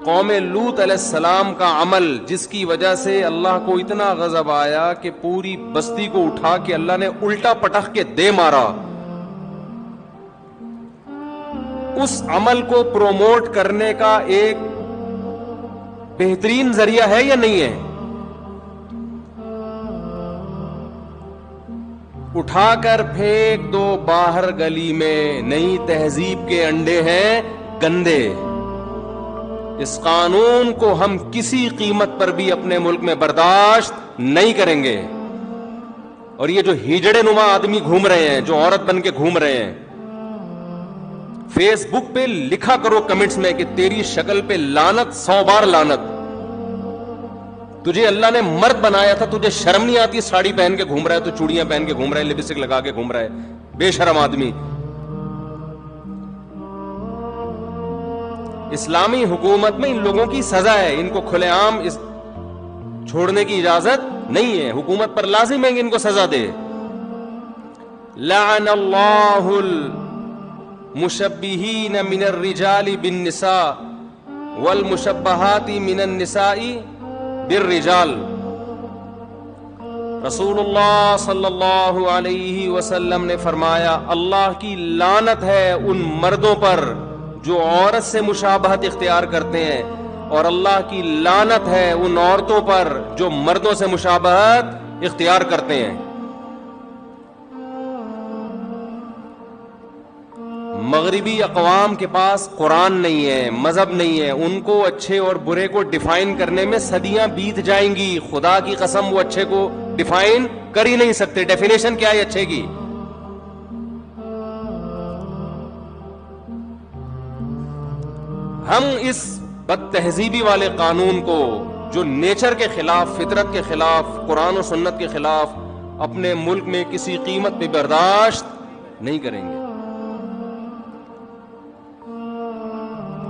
قوم لوط علیہ السلام کا عمل جس کی وجہ سے اللہ کو اتنا غضب آیا کہ پوری بستی کو اٹھا کے اللہ نے الٹا پٹخ کے دے مارا، اس عمل کو پروموٹ کرنے کا ایک بہترین ذریعہ ہے یا نہیں ہے؟ اٹھا کر پھینک دو باہر گلی میں، نئی تہذیب کے انڈے ہیں گندے۔ اس قانون کو ہم کسی قیمت پر بھی اپنے ملک میں برداشت نہیں کریں گے۔ اور یہ جو ہیجڑے نما آدمی گھوم رہے ہیں، جو عورت بن کے گھوم رہے ہیں، فیس بک پہ لکھا کرو کمنٹس میں کہ تیری شکل پہ لعنت، 100 بار لعنت۔ تجھے اللہ نے مرد بنایا تھا، تجھے شرم نہیں آتی؟ ساڑی پہن کے گھوم رہا ہے، تو چوڑیاں پہن کے گھوم رہا ہے، لپسٹک لگا کے گھوم رہا ہے، بے شرم آدمی۔ اسلامی حکومت میں ان لوگوں کی سزا ہے، ان کو کھلے عام چھوڑنے کی اجازت نہیں ہے، حکومت پر لازم ہے کہ ان کو سزا دے۔ لعن اللہ المشبہین من الرجال بالنساء والمشبہات من النساء بالرجال۔ رسول اللہ صلی اللہ علیہ وسلم نے فرمایا، اللہ کی لعنت ہے ان مردوں پر جو عورت سے مشابہت اختیار کرتے ہیں، اور اللہ کی لعنت ہے ان عورتوں پر جو مردوں سے مشابہت اختیار کرتے ہیں۔ مغربی اقوام کے پاس قرآن نہیں ہے، مذہب نہیں ہے، ان کو اچھے اور برے کو ڈیفائن کرنے میں صدیاں بیت جائیں گی۔ خدا کی قسم وہ اچھے کو ڈیفائن کر ہی نہیں سکتے۔ ڈیفینیشن کیا ہے اچھے کی؟ ہم اس بد تہذیبی والے قانون کو جو نیچر کے خلاف، فطرت کے خلاف، قرآن و سنت کے خلاف، اپنے ملک میں کسی قیمت پہ برداشت نہیں کریں گے۔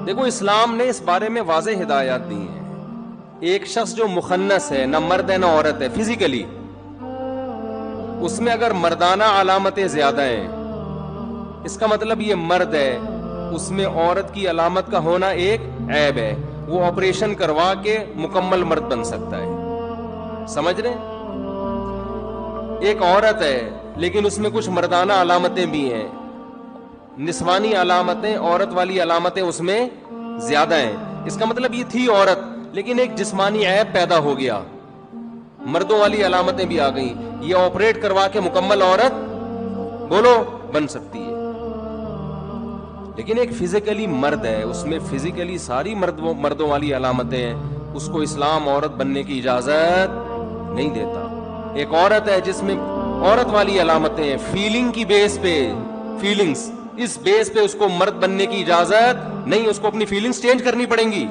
دیکھو اسلام نے اس بارے میں واضح ہدایات دی ہیں۔ ایک شخص جو مخنث ہے، نہ مرد ہے نہ عورت ہے، فزیکلی اس میں اگر مردانہ علامتیں زیادہ ہیں، اس کا مطلب یہ مرد ہے، اس میں عورت کی علامت کا ہونا ایک عیب ہے، وہ آپریشن کروا کے مکمل مرد بن سکتا ہے۔ سمجھ رہے ہیں؟ ایک عورت ہے لیکن اس میں کچھ مردانہ علامتیں بھی ہیں، نسوانی علامتیں، عورت والی علامتیں اس میں زیادہ ہیں۔ اس کا مطلب یہ تھی عورت لیکن ایک جسمانی عیب پیدا ہو گیا، مردوں والی علامتیں بھی آ گئیں، یہ آپریٹ کروا کے مکمل عورت بولو بن سکتی ہے۔ لیکن ایک فزیکلی مرد ہے، اس میں فزیکلی ساری مردوں والی علامتیں ہیں، اس کو اسلام عورت بننے کی اجازت نہیں دیتا۔ ایک عورت ہے جس میں عورت والی علامتیں ہیں، فیلنگ کی بیس پہ، فیلنگز، اس بیس پہ اس کو مرد بننے کی اجازت نہیں، اس کو اپنی فیلنگز چینج کرنی پڑیں گی۔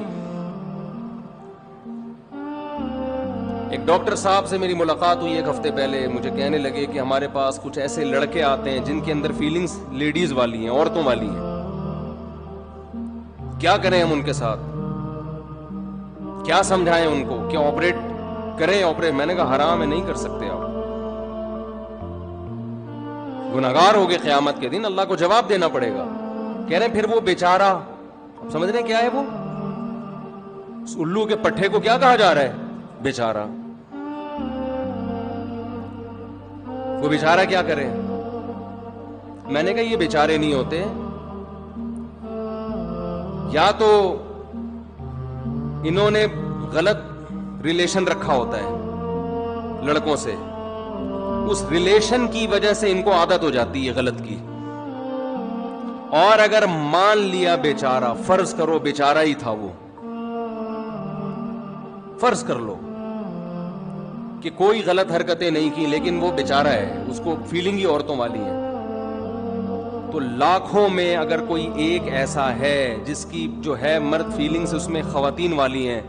ایک ڈاکٹر صاحب سے میری ملاقات ہوئی ایک ہفتے پہلے، مجھے کہنے لگے کہ ہمارے پاس کچھ ایسے لڑکے آتے ہیں جن کے اندر فیلنگز لیڈیز والی ہیں، عورتوں والی ہیں، کیا کریں ہم ان کے ساتھ؟ کیا سمجھائیں ان کو؟ کیا آپریٹ کریں؟ آپریٹ؟ میں نے کہا حرام ہے، نہیں کر سکتے آپ، گناہگار ہوگے، قیامت کے دن اللہ کو جواب دینا پڑے گا۔ کہہ رہے ہیں پھر وہ بیچارہ، آپ سمجھ رہے ہیں کیا ہے وہ؟ اس الو کے پٹھے کو کیا کہا جا رہا ہے؟ بیچارہ۔ وہ بیچارہ کیا کرے؟ میں نے کہا یہ بیچارے نہیں ہوتے، یا تو انہوں نے غلط ریلیشن رکھا ہوتا ہے لڑکوں سے، اس ریلیشن کی وجہ سے ان کو عادت ہو جاتی ہے غلط کی، اور اگر مان لیا بیچارہ، فرض کرو بیچارہ ہی تھا وہ، فرض کر لو کہ کوئی غلط حرکتیں نہیں کی لیکن وہ بیچارہ ہے، اس کو فیلنگ ہی عورتوں والی ہے، تو لاکھوں میں اگر کوئی ایک ایسا ہے جس کی جو ہے مرد فیلنگز اس میں خواتین والی ہیں،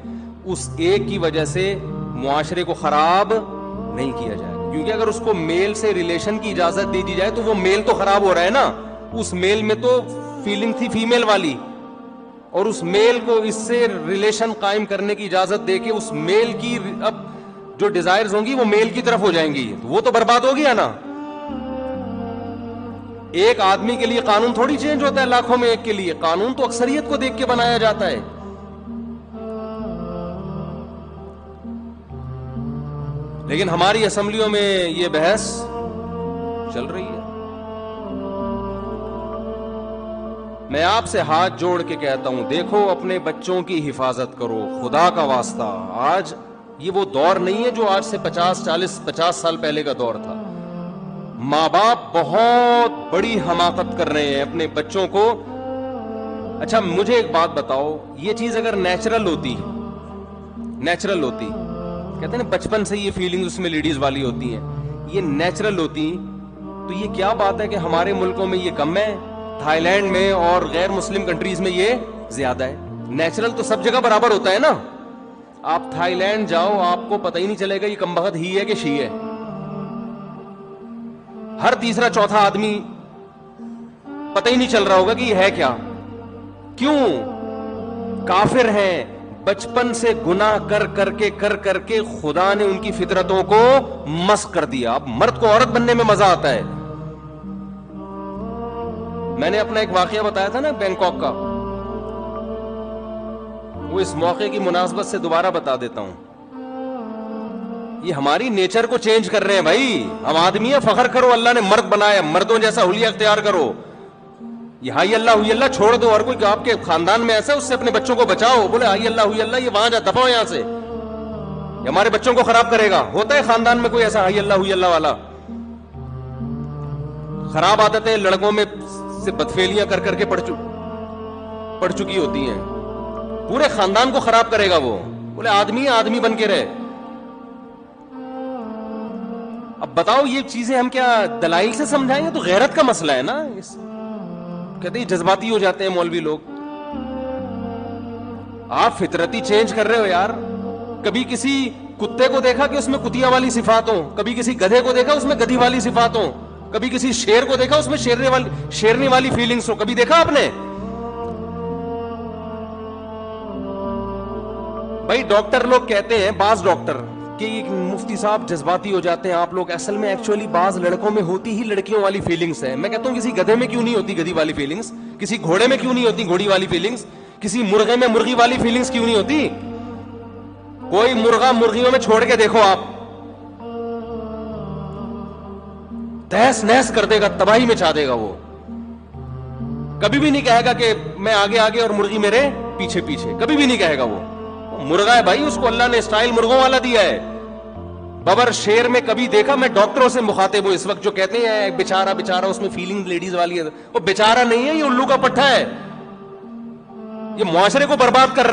اس ایک کی وجہ سے معاشرے کو خراب نہیں کیا جائے گا، کیونکہ اگر اس کو میل سے ریلیشن کی اجازت دے دی جائے تو وہ میل تو خراب ہو رہا ہے نا، اس میل میں تو فیلنگ تھی فیمیل والی، اور اس میل کو اس سے ریلیشن قائم کرنے کی اجازت دے کے اس میل کی اب جو ڈیزائرز ہوں گی وہ میل کی طرف ہو جائیں گی، وہ تو برباد ہو گیا نا۔ ایک آدمی کے لیے قانون تھوڑی چینج ہوتا ہے لاکھوں میں ایک کے لیے، قانون تو اکثریت کو دیکھ کے بنایا جاتا ہے۔ لیکن ہماری اسمبلیوں میں یہ بحث چل رہی ہے. میں آپ سے ہاتھ جوڑ کے کہتا ہوں, دیکھو اپنے بچوں کی حفاظت کرو, خدا کا واسطہ. آج یہ وہ دور نہیں ہے جو آج سے 50 سال پہلے کا دور تھا. ماں باپ بہت بڑی حماقت کر رہے ہیں اپنے بچوں کو. اچھا مجھے ایک بات بتاؤ, یہ چیز اگر نیچرل ہوتی, کہتے ہیں نا بچپن سے یہ فیلنگ اس میں لیڈیز والی ہوتی ہیں, یہ نیچرل ہوتی, تو یہ کیا بات ہے کہ ہمارے ملکوں میں یہ کم ہے, تھائی لینڈ میں اور غیر مسلم کنٹریز میں یہ زیادہ ہے. نیچرل تو سب جگہ برابر ہوتا ہے نا. آپ تھائی لینڈ جاؤ, آپ کو پتہ ہی نہیں چلے گا یہ کمبخت ہی ہے کہ شی ہے. ہر تیسرا چوتھا آدمی پتہ ہی نہیں چل رہا ہوگا کہ یہ ہے کیا. کیوں؟ کافر ہیں, بچپن سے گناہ کر کے خدا نے ان کی فطرتوں کو مسخ کر دیا. اب مرد کو عورت بننے میں مزہ آتا ہے. میں نے اپنا ایک واقعہ بتایا تھا نا بینکاک کا, وہ اس موقع کی مناسبت سے دوبارہ بتا دیتا ہوں. یہ ہماری نیچر کو چینج کر رہے ہیں بھائی. ہم آدمی ہیں, فخر کرو اللہ نے مرد بنایا, مردوں جیسا حلیہ اختیار کرو. یہ ہائی اللہ چھوڑ دو. اور کوئی آپ کے خاندان میں ایسا, اس سے اپنے بچوں کو بچاؤ. بولے ہائی اللہ, یہ وہاں جا, دفع ہو یہاں سے, یہ ہمارے بچوں کو خراب کرے گا. ہوتا ہے خاندان میں کوئی ایسا ہائی اللہ والا. خراب عادتیں لڑکوں میں سے بدفعلیاں کر کے پڑ چکی ہوتی ہیں, پورے خاندان کو خراب کرے گا وہ. بولے آدمی بن کے رہے. اب بتاؤ یہ چیزیں ہم کیا دلائل سے سمجھائیں گے؟ تو غیرت کا مسئلہ ہے نا. کہتے ہیں جذباتی ہو جاتے ہیں مولوی لوگ. آپ فطرتی چینج کر رہے ہو یار. کبھی کسی کتے کو دیکھا کہ اس میں کتیا والی صفات ہوں, کبھی کسی گدھے کو دیکھا اس میں گدھی والی صفات ہوں, کبھی کسی شیر کو دیکھا اس میں شیرنی والی فیلنگز ہو. کبھی دیکھا آپ نے؟ بھائی ڈاکٹر لوگ کہتے ہیں, بعض ڈاکٹر, کہ مفتی صاحب جذباتی ہو جاتے ہیں آپ لوگ. اصل میں ایکچولی بعض لڑکوں میں ہوتی ہی لڑکیوں والی فیلنگز ہے. میں کہتا ہوں کسی گدھے میں کیوں نہیں ہوتی گدھی والی فیلنگز, کسی گھوڑے میں کیوں نہیں ہوتی گھوڑی والی فیلنگز, کسی مرغے میں مرغی والی فیلنگز کیوں نہیں ہوتی؟ کوئی مرغا مرغیوں میں چھوڑ کے دیکھو آپ, تہس نہس کر دے گا, تباہی میں چاہ دے گا. وہ کبھی بھی نہیں کہے گا کہ میں آگے اور مرغی میرے پیچھے, کبھی بھی نہیں کہے گا. وہ مرغا ہے بھائی, اس کو اللہ نے اسٹائل مرغوں والا دیا ہے. ببر شیر میں کبھی دیکھا؟ میں ڈاکٹروں سے مخاطب ہوں اس وقت جو کہتے ہیں بیچارہ اس میں فیلنگ لیڈیز والی ہے. وہ بیچارہ نہیں ہے, یہ الو کا پٹھا ہے, یہ معاشرے کو برباد کر رہا ہے.